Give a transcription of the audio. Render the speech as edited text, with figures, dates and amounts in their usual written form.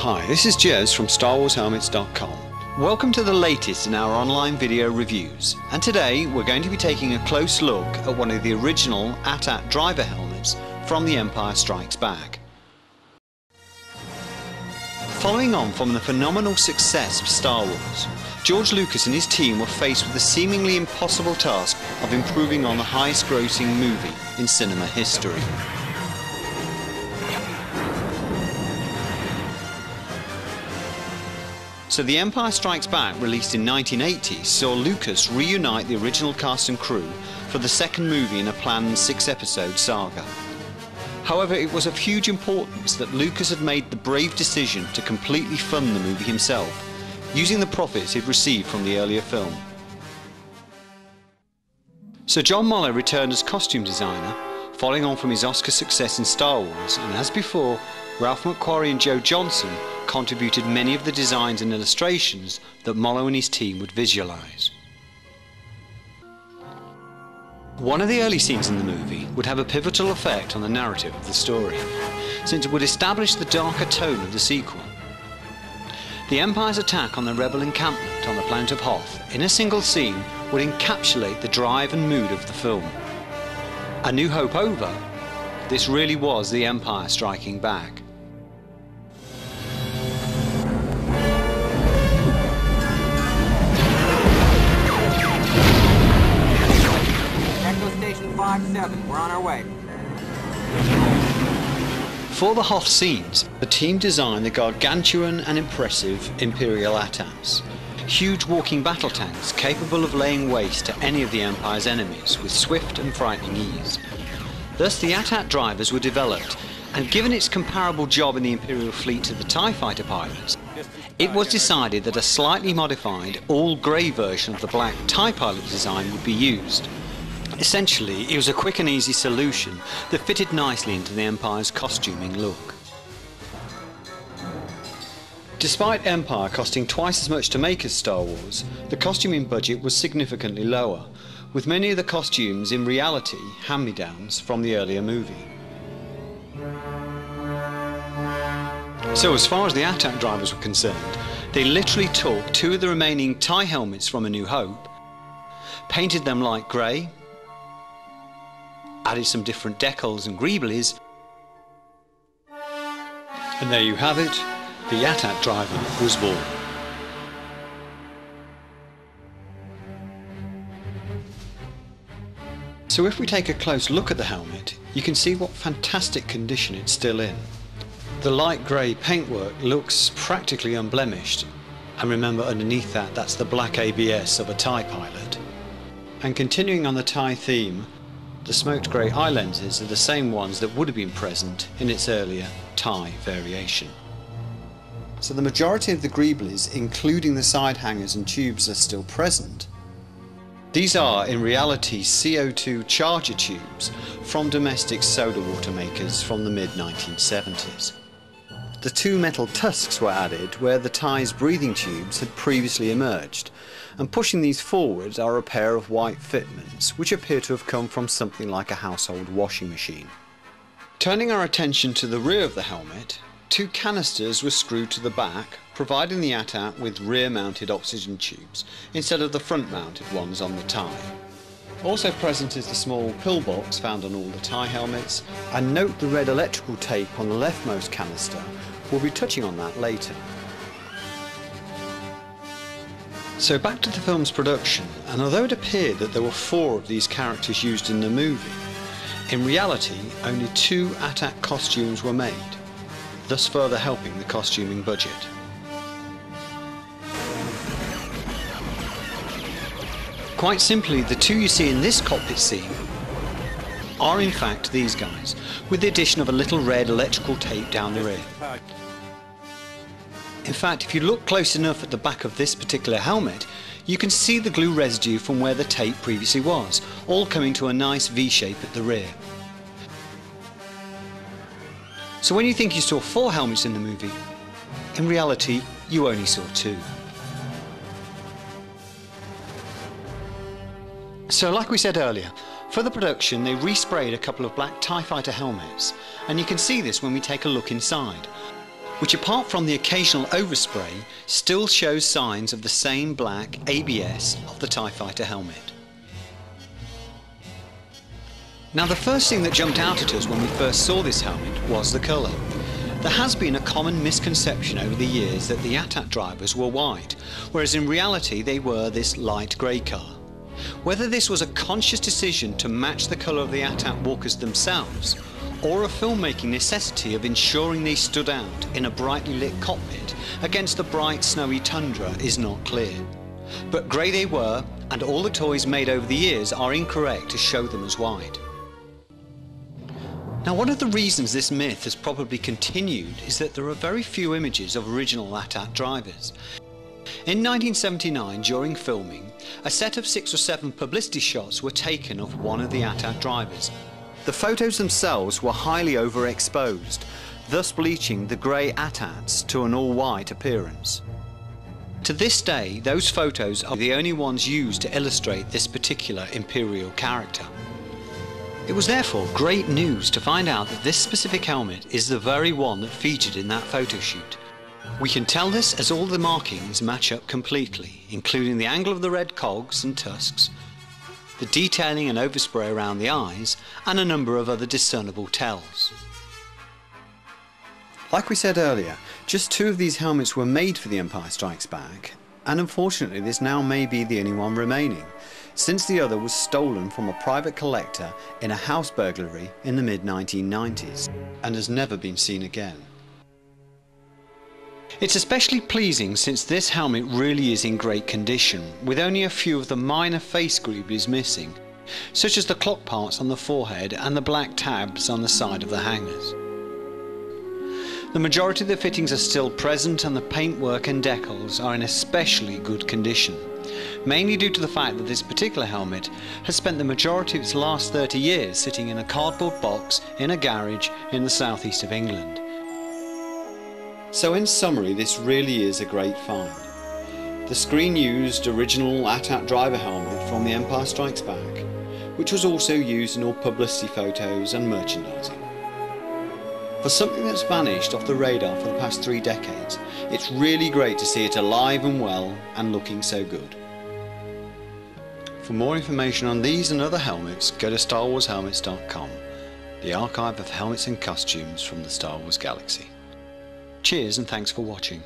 Hi, this is Jez from StarWarsHelmets.com. Welcome to the latest in our online video reviews, and today we're going to be taking a close look at one of the original AT-AT driver helmets from The Empire Strikes Back. Following on from the phenomenal success of Star Wars, George Lucas and his team were faced with the seemingly impossible task of improving on the highest grossing movie in cinema history. So The Empire Strikes Back, released in 1980, saw Lucas reunite the original cast and crew for the second movie in a planned 6-episode saga. However, it was of huge importance that Lucas had made the brave decision to completely fund the movie himself, using the profits he'd received from the earlier film. So John Mollo returned as costume designer, following on from his Oscar success in Star Wars, and as before, Ralph McQuarrie and Joe Johnson contributed many of the designs and illustrations that Mollo and his team would visualize. One of the early scenes in the movie would have a pivotal effect on the narrative of the story, since it would establish the darker tone of the sequel. The Empire's attack on the rebel encampment on the planet of Hoth in a single scene would encapsulate the drive and mood of the film. A New Hope over, this really was the Empire striking back. Station 5-7, we're on our way. For the Hoth scenes, the team designed the gargantuan and impressive Imperial AT-ATs, huge walking battle tanks capable of laying waste to any of the Empire's enemies with swift and frightening ease. Thus the AT-AT drivers were developed, and given its comparable job in the Imperial fleet to the TIE fighter pilots, it was decided that a slightly modified, all-grey version of the black TIE pilot design would be used. Essentially, it was a quick and easy solution that fitted nicely into the Empire's costuming look. Despite Empire costing twice as much to make as Star Wars, the costuming budget was significantly lower, with many of the costumes in reality hand-me-downs from the earlier movie. So as far as the AT-AT drivers were concerned, they literally took two of the remaining TIE helmets from A New Hope, painted them light grey, added some different decals and greeblies, and there you have it, the AT-AT driver was born. So if we take a close look at the helmet, you can see what fantastic condition it's still in. The light grey paintwork looks practically unblemished, and remember, underneath that, that's the black ABS of a TIE pilot. And continuing on the TIE theme, the smoked grey eye lenses are the same ones that would have been present in its earlier TIE variation. So the majority of the greeblies, including the side hangers and tubes, are still present. These are in reality CO2 charger tubes from domestic soda water makers from the mid-1970s. The two metal tusks were added where the TIE's breathing tubes had previously emerged, and pushing these forward are a pair of white fitments which appear to have come from something like a household washing machine. Turning our attention to the rear of the helmet, two canisters were screwed to the back, providing the AT-AT with rear-mounted oxygen tubes instead of the front-mounted ones on the TIE. Also present is the small pillbox found on all the TIE helmets, and note the red electrical tape on the leftmost canister. We'll be touching on that later. So back to the film's production, and although it appeared that there were 4 of these characters used in the movie, in reality only 2 AT-AT costumes were made, thus further helping the costuming budget. Quite simply, the 2 you see in this cockpit scene are in fact these guys, with the addition of a little red electrical tape down the rear. In fact, if you look close enough at the back of this particular helmet, you can see the glue residue from where the tape previously was, all coming to a nice V shape at the rear. So when you think you saw 4 helmets in the movie, in reality you only saw 2. So like we said earlier, for the production they resprayed a couple of black TIE fighter helmets, and you can see this when we take a look inside. which apart from the occasional overspray still shows signs of the same black ABS of the TIE Fighter helmet. Now the first thing that jumped out at us when we first saw this helmet was the colour. There has been a common misconception over the years that the AT-AT drivers were white, whereas in reality they were this light grey colour. Whether this was a conscious decision to match the colour of the AT-AT walkers themselves, or a filmmaking necessity of ensuring they stood out in a brightly lit cockpit against the bright snowy tundra is not clear. But grey they were, and all the toys made over the years are incorrect to show them as white. Now one of the reasons this myth has probably continued is that there are very few images of original AT-AT drivers. In 1979, during filming, a set of 6 or 7 publicity shots were taken of one of the AT-AT drivers. The photos themselves were highly overexposed, thus bleaching the grey AT-ATs to an all-white appearance. To this day, those photos are the only ones used to illustrate this particular Imperial character. It was therefore great news to find out that this specific helmet is the very one that featured in that photo shoot. We can tell this as all the markings match up completely, including the angle of the red cogs and tusks, the detailing and overspray around the eyes, and a number of other discernible tells. Like we said earlier, just 2 of these helmets were made for The Empire Strikes Back, and unfortunately this now may be the only one remaining, since the other was stolen from a private collector in a house burglary in the mid-1990s, and has never been seen again. It's especially pleasing since this helmet really is in great condition, with only a few of the minor face greeblies missing, such as the clock parts on the forehead and the black tabs on the side of the hangers. The majority of the fittings are still present, and the paintwork and decals are in especially good condition, mainly due to the fact that this particular helmet has spent the majority of its last 30 years sitting in a cardboard box in a garage in the southeast of England. So in summary, this really is a great find. The screen-used original AT-AT driver helmet from The Empire Strikes Back, which was also used in all publicity photos and merchandising. For something that's vanished off the radar for the past 3 decades, it's really great to see it alive and well and looking so good. For more information on these and other helmets, go to StarWarsHelmets.com, the archive of helmets and costumes from the Star Wars galaxy. Cheers and thanks for watching.